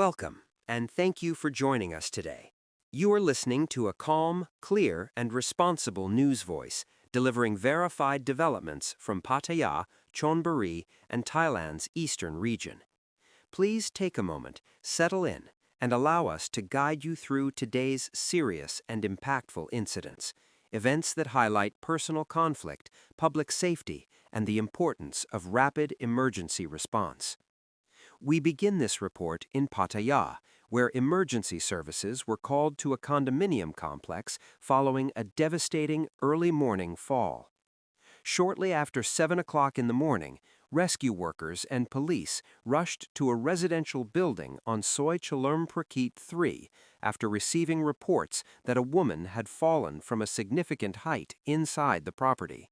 Welcome, and thank you for joining us today. You are listening to a calm, clear, and responsible news voice, delivering verified developments from Pattaya, Chonburi, and Thailand's eastern region. Please take a moment, settle in, and allow us to guide you through today's serious and impactful incidents, events that highlight personal conflict, public safety, and the importance of rapid emergency response. We begin this report in Pattaya, where emergency services were called to a condominium complex following a devastating early morning fall. Shortly after 7 o'clock in the morning, rescue workers and police rushed to a residential building on Soi Chalurm Prakit 3 after receiving reports that a woman had fallen from a significant height inside the property.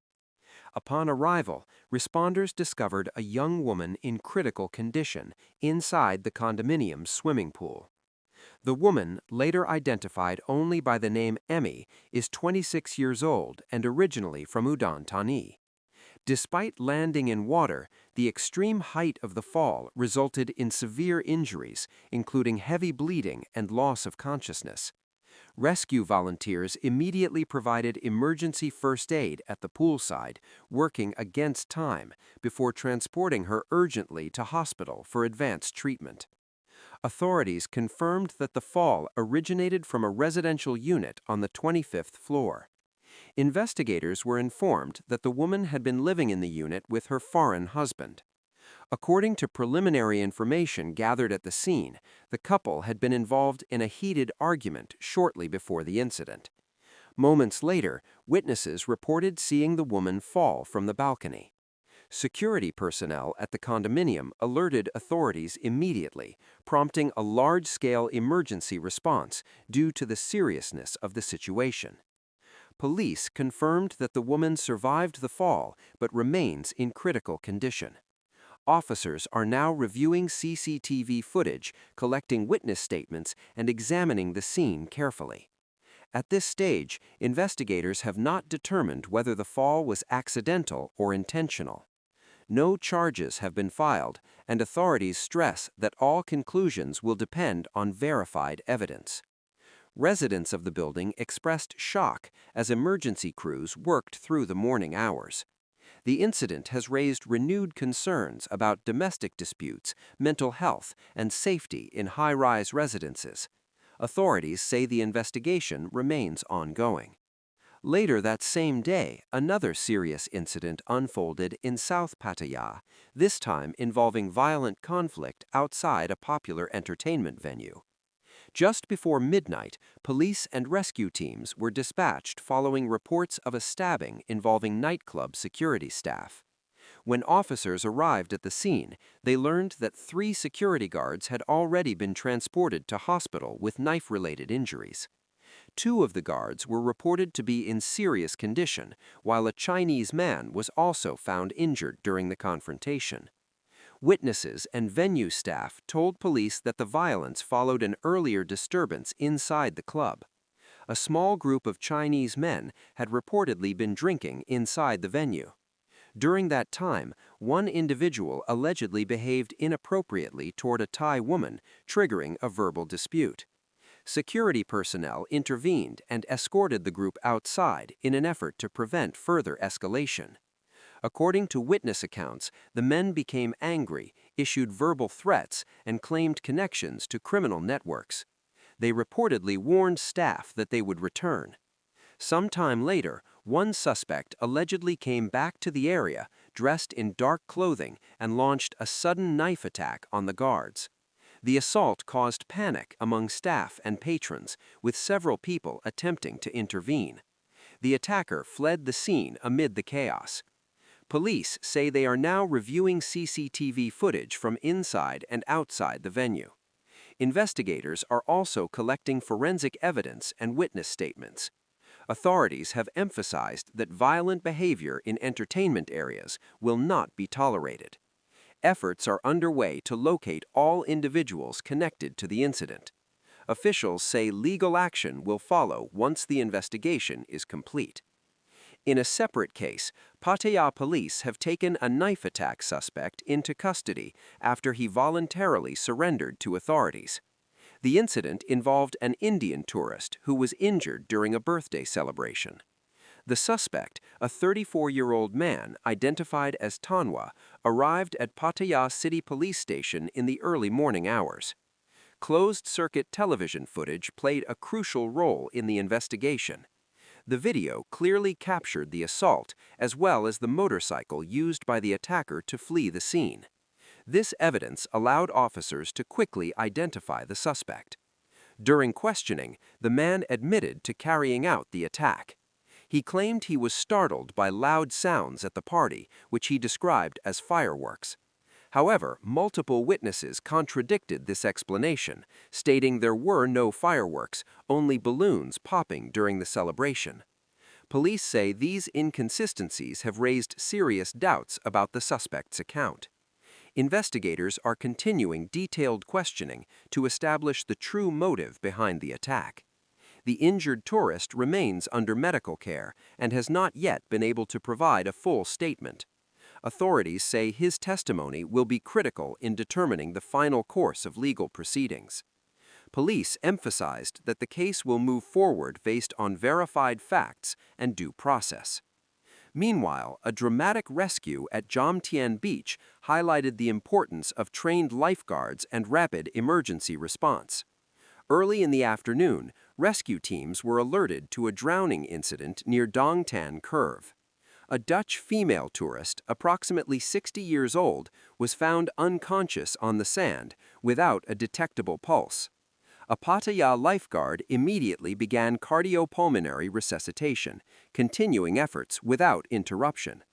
Upon arrival, responders discovered a young woman in critical condition inside the condominium's swimming pool. The woman, later identified only by the name Emmy, is 26 years old and originally from Udon Thani. Despite landing in water, the extreme height of the fall resulted in severe injuries, including heavy bleeding and loss of consciousness. Rescue volunteers immediately provided emergency first aid at the poolside, working against time before transporting her urgently to hospital for advanced treatment. Authorities confirmed that the fall originated from a residential unit on the 25th floor. Investigators were informed that the woman had been living in the unit with her foreign husband. According to preliminary information gathered at the scene, the couple had been involved in a heated argument shortly before the incident. Moments later, witnesses reported seeing the woman fall from the balcony. Security personnel at the condominium alerted authorities immediately, prompting a large-scale emergency response due to the seriousness of the situation. Police confirmed that the woman survived the fall but remains in critical condition. Officers are now reviewing CCTV footage, collecting witness statements, and examining the scene carefully. At this stage, investigators have not determined whether the fall was accidental or intentional. No charges have been filed, and authorities stress that all conclusions will depend on verified evidence. Residents of the building expressed shock as emergency crews worked through the morning hours. The incident has raised renewed concerns about domestic disputes, mental health, and safety in high-rise residences. Authorities say the investigation remains ongoing. Later that same day, another serious incident unfolded in South Pattaya, this time involving violent conflict outside a popular entertainment venue. Just before midnight, police and rescue teams were dispatched following reports of a stabbing involving nightclub security staff. When officers arrived at the scene, they learned that 3 security guards had already been transported to hospital with knife-related injuries. 2 of the guards were reported to be in serious condition, while a Chinese man was also found injured during the confrontation. Witnesses and venue staff told police that the violence followed an earlier disturbance inside the club. A small group of Chinese men had reportedly been drinking inside the venue. During that time, one individual allegedly behaved inappropriately toward a Thai woman, triggering a verbal dispute. Security personnel intervened and escorted the group outside in an effort to prevent further escalation. According to witness accounts, the men became angry, issued verbal threats, and claimed connections to criminal networks. They reportedly warned staff that they would return. Sometime later, one suspect allegedly came back to the area, dressed in dark clothing, and launched a sudden knife attack on the guards. The assault caused panic among staff and patrons, with several people attempting to intervene. The attacker fled the scene amid the chaos. Police say they are now reviewing CCTV footage from inside and outside the venue. Investigators are also collecting forensic evidence and witness statements. Authorities have emphasized that violent behavior in entertainment areas will not be tolerated. Efforts are underway to locate all individuals connected to the incident. Officials say legal action will follow once the investigation is complete. In a separate case, Pattaya police have taken a knife attack suspect into custody after he voluntarily surrendered to authorities. The incident involved an Indian tourist who was injured during a birthday celebration. The suspect, a 34-year-old man identified as Tanwa, arrived at Pattaya City Police Station in the early morning hours. Closed-circuit television footage played a crucial role in the investigation. The video clearly captured the assault as well as the motorcycle used by the attacker to flee the scene. This evidence allowed officers to quickly identify the suspect. During questioning, the man admitted to carrying out the attack. He claimed he was startled by loud sounds at the party, which he described as fireworks. However, multiple witnesses contradicted this explanation, stating there were no fireworks, only balloons popping during the celebration. Police say these inconsistencies have raised serious doubts about the suspect's account. Investigators are continuing detailed questioning to establish the true motive behind the attack. The injured tourist remains under medical care and has not yet been able to provide a full statement. Authorities say his testimony will be critical in determining the final course of legal proceedings. Police emphasized that the case will move forward based on verified facts and due process. Meanwhile, a dramatic rescue at Jom Tien Beach highlighted the importance of trained lifeguards and rapid emergency response. Early in the afternoon, rescue teams were alerted to a drowning incident near Dong Tan Curve. A Dutch female tourist, approximately 60 years old, was found unconscious on the sand without a detectable pulse. A Pattaya lifeguard immediately began cardiopulmonary resuscitation, continuing efforts without interruption.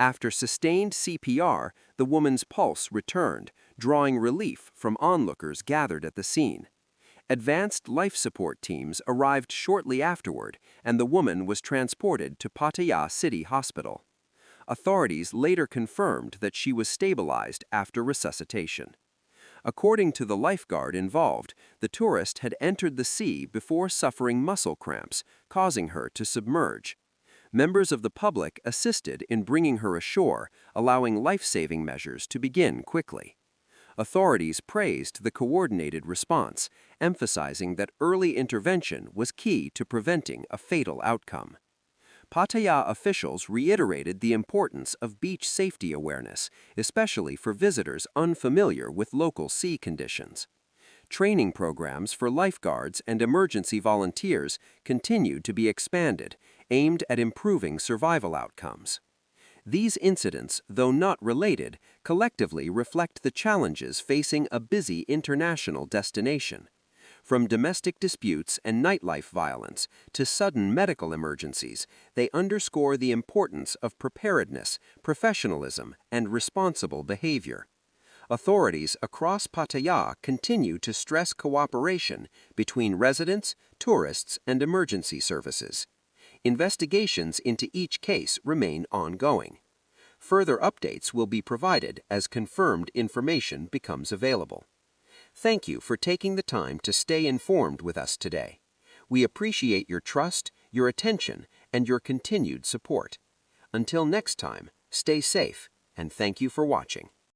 After sustained CPR, the woman's pulse returned, drawing relief from onlookers gathered at the scene. Advanced life support teams arrived shortly afterward, and the woman was transported to Pattaya City Hospital. Authorities later confirmed that she was stabilized after resuscitation. According to the lifeguard involved, the tourist had entered the sea before suffering muscle cramps, causing her to submerge. Members of the public assisted in bringing her ashore, allowing life-saving measures to begin quickly. Authorities praised the coordinated response, emphasizing that early intervention was key to preventing a fatal outcome. Pattaya officials reiterated the importance of beach safety awareness, especially for visitors unfamiliar with local sea conditions. Training programs for lifeguards and emergency volunteers continued to be expanded, aimed at improving survival outcomes. These incidents, though not related, collectively reflect the challenges facing a busy international destination. From domestic disputes and nightlife violence to sudden medical emergencies, they underscore the importance of preparedness, professionalism, and responsible behavior. Authorities across Pattaya continue to stress cooperation between residents, tourists, and emergency services. Investigations into each case remain ongoing. Further updates will be provided as confirmed information becomes available. Thank you for taking the time to stay informed with us today. We appreciate your trust, your attention, and your continued support. Until next time, stay safe, and thank you for watching.